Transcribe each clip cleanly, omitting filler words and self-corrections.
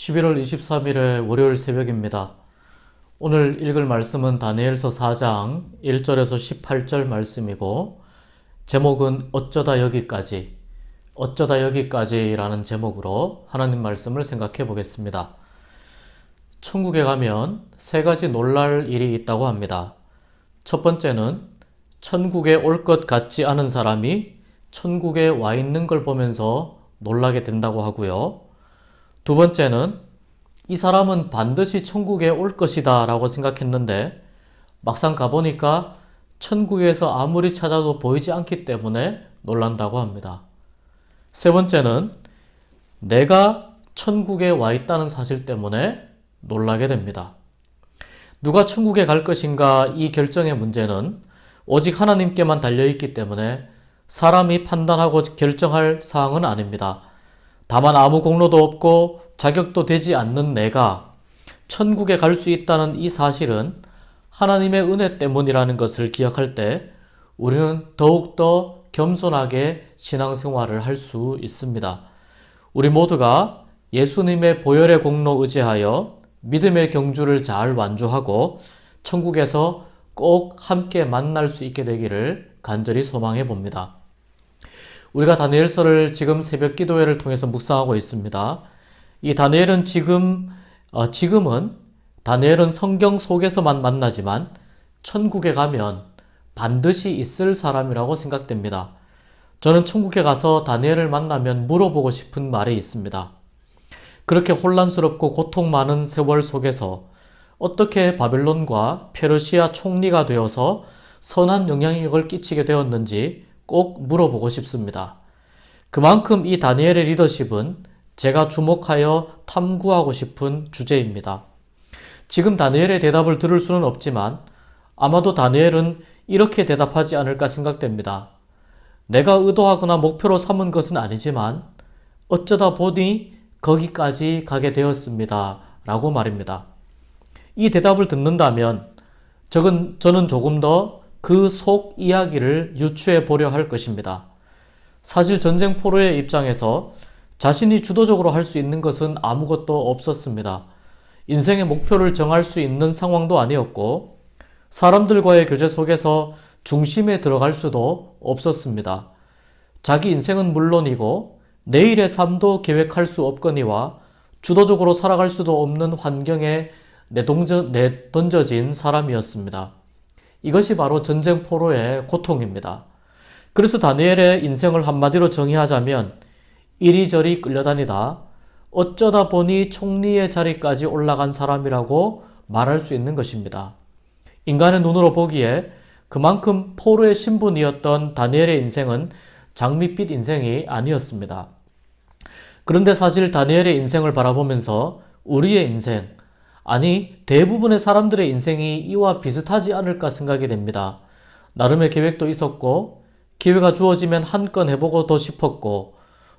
11월 23일의 월요일 새벽입니다. 오늘 읽을 말씀은 다니엘서 4장 1절에서 18절 말씀이고 제목은 어쩌다 여기까지라는 제목으로 하나님 말씀을 생각해 보겠습니다. 천국에 가면 세 가지 놀랄 일이 있다고 합니다. 첫 번째는 천국에 올 것 같지 않은 사람이 천국에 와 있는 걸 보면서 놀라게 된다고 하고요. 두 번째는 이 사람은 반드시 천국에 올 것이다 라고 생각했는데 막상 가보니까 천국에서 아무리 찾아도 보이지 않기 때문에 놀란다고 합니다. 세 번째는 내가 천국에 와 있다는 사실 때문에 놀라게 됩니다. 누가 천국에 갈 것인가 이 결정의 문제는 오직 하나님께만 달려있기 때문에 사람이 판단하고 결정할 사항은 아닙니다. 다만 아무 공로도 없고 자격도 되지 않는 내가 천국에 갈 수 있다는 이 사실은 하나님의 은혜 때문이라는 것을 기억할 때 우리는 더욱더 겸손하게 신앙생활을 할 수 있습니다. 우리 모두가 예수님의 보혈의 공로 의지하여 믿음의 경주를 잘 완주하고 천국에서 꼭 함께 만날 수 있게 되기를 간절히 소망해 봅니다. 우리가 다니엘서를 지금 새벽 기도회를 통해서 묵상하고 있습니다. 이 다니엘은 지금은 다니엘은 성경 속에서만 만나지만 천국에 가면 반드시 있을 사람이라고 생각됩니다. 저는 천국에 가서 다니엘을 만나면 물어보고 싶은 말이 있습니다. 그렇게 혼란스럽고 고통 많은 세월 속에서 어떻게 바벨론과 페르시아 총리가 되어서 선한 영향력을 끼치게 되었는지 꼭 물어보고 싶습니다. 그만큼 이 다니엘의 리더십은 제가 주목하여 탐구하고 싶은 주제입니다. 지금 다니엘의 대답을 들을 수는 없지만 아마도 다니엘은 이렇게 대답하지 않을까 생각됩니다. 내가 의도하거나 목표로 삼은 것은 아니지만 어쩌다 보니 거기까지 가게 되었습니다. 라고 말입니다. 이 대답을 듣는다면 저는 조금 더 그 속 이야기를 유추해 보려 할 것입니다. 사실 전쟁 포로의 입장에서 자신이 주도적으로 할 수 있는 것은 아무것도 없었습니다. 인생의 목표를 정할 수 있는 상황도 아니었고 사람들과의 교제 속에서 중심에 들어갈 수도 없었습니다. 자기 인생은 물론이고 내일의 삶도 계획할 수 없거니와 주도적으로 살아갈 수도 없는 환경에 내던져진 사람이었습니다. 이것이 바로 전쟁 포로의 고통입니다. 그래서 다니엘의 인생을 한마디로 정의하자면 이리저리 끌려다니다 어쩌다 보니 총리의 자리까지 올라간 사람이라고 말할 수 있는 것입니다. 인간의 눈으로 보기에 그만큼 포로의 신분이었던 다니엘의 인생은 장밋빛 인생이 아니었습니다. 그런데 사실 다니엘의 인생을 바라보면서 우리의 인생, 아니 대부분의 사람들의 인생이 이와 비슷하지 않을까 생각이 됩니다. 나름의 계획도 있었고 기회가 주어지면 한 건 해보고도 싶었고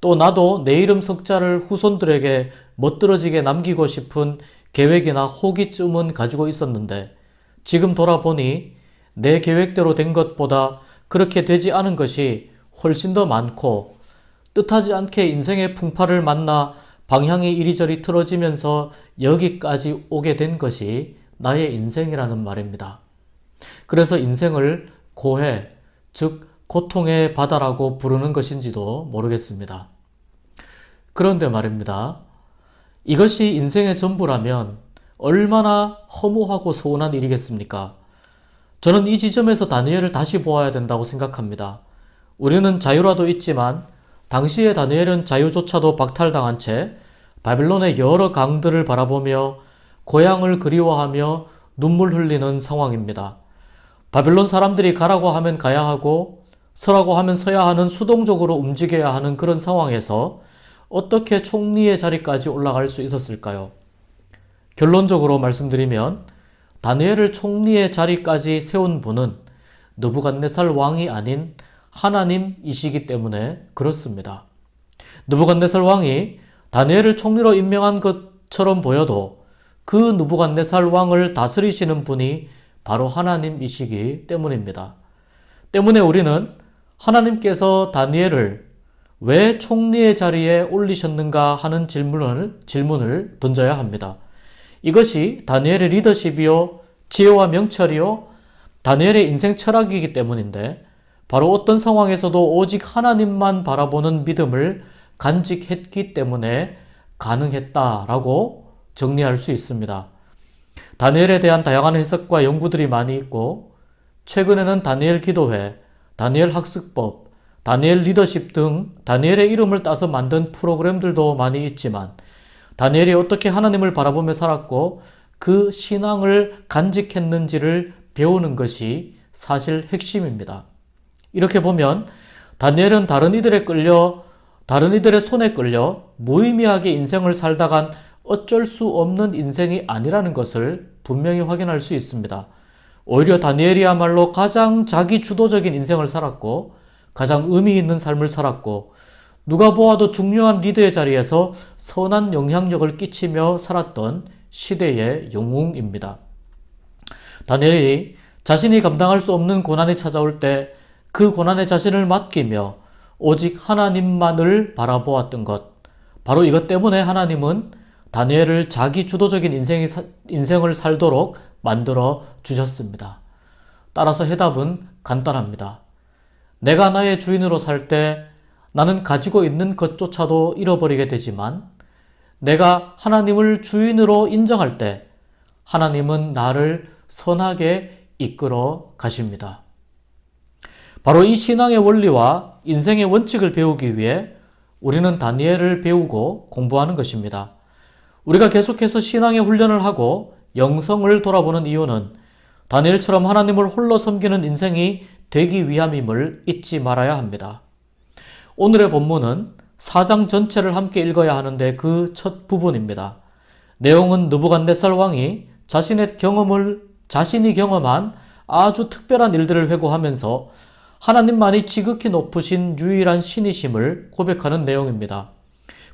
또 나도 내 이름 석자를 후손들에게 멋들어지게 남기고 싶은 계획이나 호기쯤은 가지고 있었는데 지금 돌아보니 내 계획대로 된 것보다 그렇게 되지 않은 것이 훨씬 더 많고 뜻하지 않게 인생의 풍파를 만나 방향이 이리저리 틀어지면서 여기까지 오게 된 것이 나의 인생이라는 말입니다. 그래서 인생을 고해, 즉 고통의 바다라고 부르는 것인지도 모르겠습니다. 그런데 말입니다. 이것이 인생의 전부라면 얼마나 허무하고 서운한 일이겠습니까? 저는 이 지점에서 다니엘을 다시 보아야 된다고 생각합니다. 우리는 자유라도 있지만 당시의 다니엘은 자유조차도 박탈당한 채 바벨론의 여러 강들을 바라보며 고향을 그리워하며 눈물 흘리는 상황입니다. 바벨론 사람들이 가라고 하면 가야 하고 서라고 하면 서야 하는 수동적으로 움직여야 하는 그런 상황에서 어떻게 총리의 자리까지 올라갈 수 있었을까요? 결론적으로 말씀드리면 다니엘을 총리의 자리까지 세운 분은 느부갓네살 왕이 아닌 하나님이시기 때문에 그렇습니다. 느부갓네살 왕이 다니엘을 총리로 임명한 것처럼 보여도 그 느부갓네살 왕을 다스리시는 분이 바로 하나님이시기 때문입니다. 때문에 우리는 하나님께서 다니엘을 왜 총리의 자리에 올리셨는가 하는 질문을 던져야 합니다. 이것이 다니엘의 리더십이요, 지혜와 명철이요, 다니엘의 인생 철학이기 때문인데, 바로 어떤 상황에서도 오직 하나님만 바라보는 믿음을 간직했기 때문에 가능했다라고 정리할 수 있습니다. 다니엘에 대한 다양한 해석과 연구들이 많이 있고, 최근에는 다니엘 기도회, 다니엘 학습법, 다니엘 리더십 등 다니엘의 이름을 따서 만든 프로그램들도 많이 있지만, 다니엘이 어떻게 하나님을 바라보며 살았고 그 신앙을 간직했는지를 배우는 것이 사실 핵심입니다. 이렇게 보면 다니엘은 다른 이들의 손에 끌려 무의미하게 인생을 살다간 어쩔 수 없는 인생이 아니라는 것을 분명히 확인할 수 있습니다. 오히려 다니엘이야말로 가장 자기 주도적인 인생을 살았고 가장 의미 있는 삶을 살았고 누가 보아도 중요한 리더의 자리에서 선한 영향력을 끼치며 살았던 시대의 영웅입니다. 다니엘이 자신이 감당할 수 없는 고난이 찾아올 때 그 고난에 자신을 맡기며 오직 하나님만을 바라보았던 것, 바로 이것 때문에 하나님은 다니엘을 자기 주도적인 인생을 살도록 만들어 주셨습니다. 따라서 해답은 간단합니다. 내가 나의 주인으로 살 때 나는 가지고 있는 것조차도 잃어버리게 되지만, 내가 하나님을 주인으로 인정할 때 하나님은 나를 선하게 이끌어 가십니다. 바로 이 신앙의 원리와 인생의 원칙을 배우기 위해 우리는 다니엘을 배우고 공부하는 것입니다. 우리가 계속해서 신앙의 훈련을 하고 영성을 돌아보는 이유는 다니엘처럼 하나님을 홀로 섬기는 인생이 되기 위함임을 잊지 말아야 합니다. 오늘의 본문은 4장 전체를 함께 읽어야 하는데 그 첫 부분입니다. 내용은 느부갓네살 왕이 자신이 경험한 아주 특별한 일들을 회고하면서 하나님만이 지극히 높으신 유일한 신이심을 고백하는 내용입니다.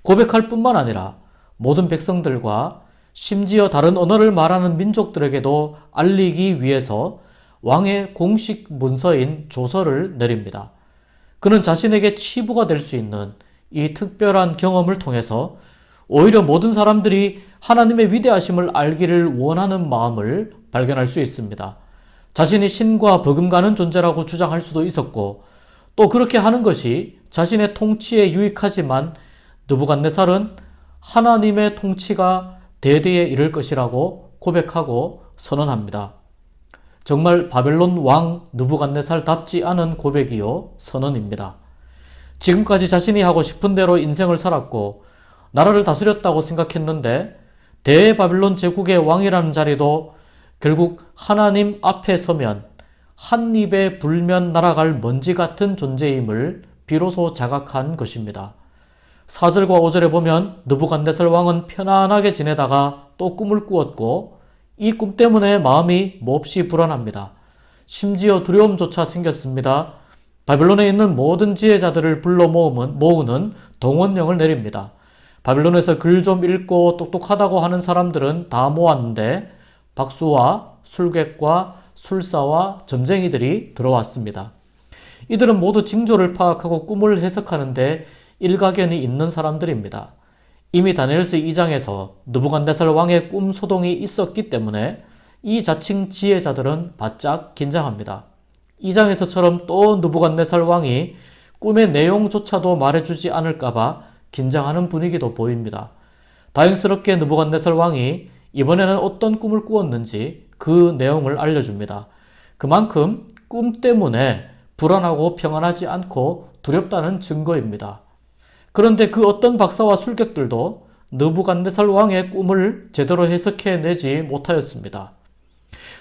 고백할 뿐만 아니라 모든 백성들과 심지어 다른 언어를 말하는 민족들에게도 알리기 위해서 왕의 공식 문서인 조서를 내립니다. 그는 자신에게 치부가 될 수 있는 이 특별한 경험을 통해서 오히려 모든 사람들이 하나님의 위대하심을 알기를 원하는 마음을 발견할 수 있습니다. 자신이 신과 버금가는 존재라고 주장할 수도 있었고, 또 그렇게 하는 것이 자신의 통치에 유익하지만 느부갓네살은 하나님의 통치가 대대에 이를 것이라고 고백하고 선언합니다. 정말 바벨론 왕 느부갓네살답지 않은 고백이요 선언입니다. 지금까지 자신이 하고 싶은 대로 인생을 살았고 나라를 다스렸다고 생각했는데 대바벨론 제국의 왕이라는 자리도 결국 하나님 앞에 서면 한 입에 불면 날아갈 먼지 같은 존재임을 비로소 자각한 것입니다. 4절과 5절에 보면 느부갓네살 왕은 편안하게 지내다가 또 꿈을 꾸었고 이 꿈 때문에 마음이 몹시 불안합니다. 심지어 두려움조차 생겼습니다. 바벨론에 있는 모든 지혜자들을 불러 모으는 동원령을 내립니다. 바벨론에서 글 좀 읽고 똑똑하다고 하는 사람들은 다 모았는데 박수와 술객과 술사와 점쟁이들이 들어왔습니다. 이들은 모두 징조를 파악하고 꿈을 해석하는데 일가견이 있는 사람들입니다. 이미 다니엘서 2장에서 느부갓네살 왕의 꿈 소동이 있었기 때문에 이 자칭 지혜자들은 바짝 긴장합니다. 2장에서처럼 또 느부갓네살 왕이 꿈의 내용조차도 말해주지 않을까봐 긴장하는 분위기도 보입니다. 다행스럽게 느부갓네살 왕이 이번에는 어떤 꿈을 꾸었는지 그 내용을 알려줍니다. 그만큼 꿈 때문에 불안하고 평안하지 않고 두렵다는 증거입니다. 그런데 그 어떤 박사와 술객들도 느부갓네살 왕의 꿈을 제대로 해석해내지 못하였습니다.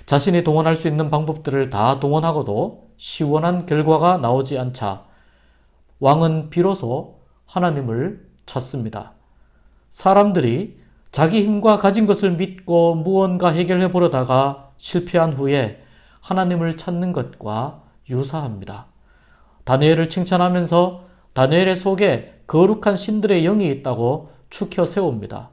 자신이 동원할 수 있는 방법들을 다 동원하고도 시원한 결과가 나오지 않자 왕은 비로소 하나님을 찾습니다. 사람들이 자기 힘과 가진 것을 믿고 무언가 해결해 보려다가 실패한 후에 하나님을 찾는 것과 유사합니다. 다니엘을 칭찬하면서 다니엘의 속에 거룩한 신들의 영이 있다고 추켜 세웁니다.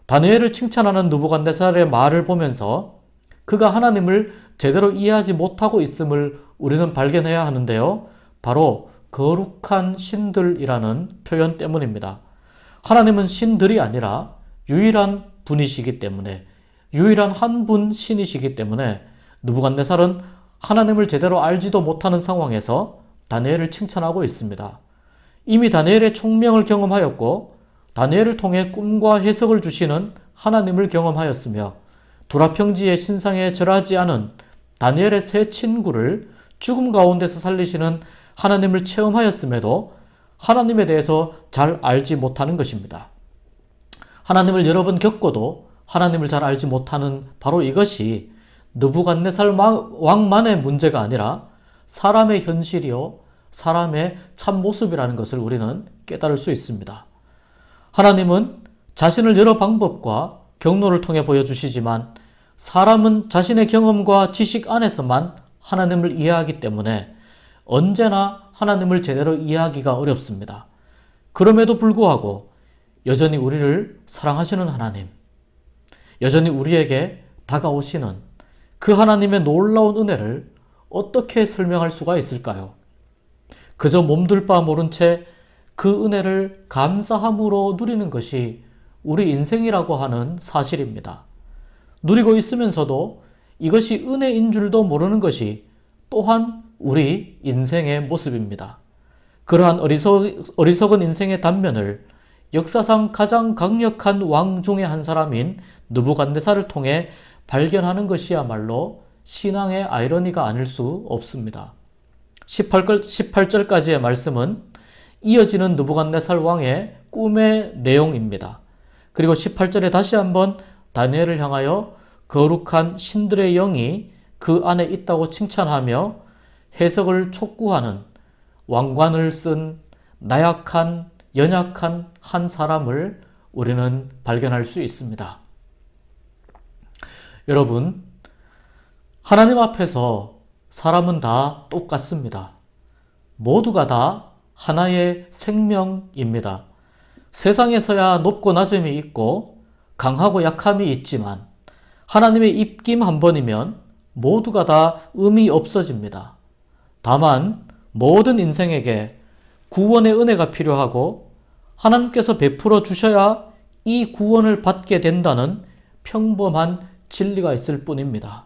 다니엘을 칭찬하는 느부갓네살의 말을 보면서 그가 하나님을 제대로 이해하지 못하고 있음을 우리는 발견해야 하는데요. 바로 거룩한 신들이라는 표현 때문입니다. 하나님은 신들이 아니라 유일한 분이시기 때문에, 유일한 한 분 신이시기 때문에 느부갓네살은 하나님을 제대로 알지도 못하는 상황에서 다니엘을 칭찬하고 있습니다. 이미 다니엘의 총명을 경험하였고 다니엘을 통해 꿈과 해석을 주시는 하나님을 경험하였으며 두라평지의 신상에 절하지 않은 다니엘의 세 친구를 죽음 가운데서 살리시는 하나님을 체험하였음에도 하나님에 대해서 잘 알지 못하는 것입니다. 하나님을 여러 번 겪어도 하나님을 잘 알지 못하는 바로 이것이 느부갓네살 왕만의 문제가 아니라 사람의 현실이요 사람의 참모습이라는 것을 우리는 깨달을 수 있습니다. 하나님은 자신을 여러 방법과 경로를 통해 보여주시지만 사람은 자신의 경험과 지식 안에서만 하나님을 이해하기 때문에 언제나 하나님을 제대로 이해하기가 어렵습니다. 그럼에도 불구하고 여전히 우리를 사랑하시는 하나님, 여전히 우리에게 다가오시는 그 하나님의 놀라운 은혜를 어떻게 설명할 수가 있을까요? 그저 몸둘 바 모른 채 그 은혜를 감사함으로 누리는 것이 우리 인생이라고 하는 사실입니다. 누리고 있으면서도 이것이 은혜인 줄도 모르는 것이 또한 우리 인생의 모습입니다. 그러한 어리석은 인생의 단면을 역사상 가장 강력한 왕 중의 한 사람인 느부갓네살을 통해 발견하는 것이야말로 신앙의 아이러니가 아닐 수 없습니다. 18절까지의 말씀은 이어지는 느부갓네살 왕의 꿈의 내용입니다. 그리고 18절에 다시 한번 다니엘을 향하여 거룩한 신들의 영이 그 안에 있다고 칭찬하며 해석을 촉구하는 왕관을 쓴 나약한 연약한 한 사람을 우리는 발견할 수 있습니다. 여러분, 하나님 앞에서 사람은 다 똑같습니다. 모두가 다 하나의 생명입니다. 세상에서야 높고 낮음이 있고 강하고 약함이 있지만 하나님의 입김 한 번이면 모두가 다 의미 없어집니다. 다만 모든 인생에게 구원의 은혜가 필요하고 하나님께서 베풀어 주셔야 이 구원을 받게 된다는 평범한 진리가 있을 뿐입니다.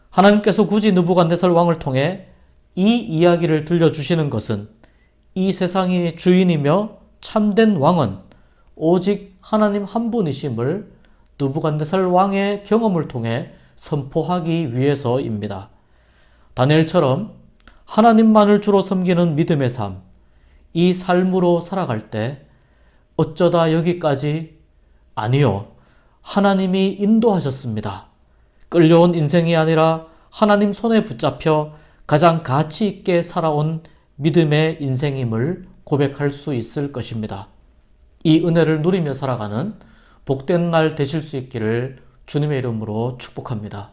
하나님께서 굳이 느부갓네살 왕을 통해 이 이야기를 들려주시는 것은 이 세상의 주인이며 참된 왕은 오직 하나님 한 분이심을 느부갓네살 왕의 경험을 통해 선포하기 위해서입니다. 다니엘처럼 하나님만을 주로 섬기는 믿음의 삶, 이 삶으로 살아갈 때 어쩌다 여기까지? 아니요, 하나님이 인도하셨습니다. 끌려온 인생이 아니라 하나님 손에 붙잡혀 가장 가치 있게 살아온 믿음의 인생임을 고백할 수 있을 것입니다. 이 은혜를 누리며 살아가는 복된 날 되실 수 있기를 주님의 이름으로 축복합니다.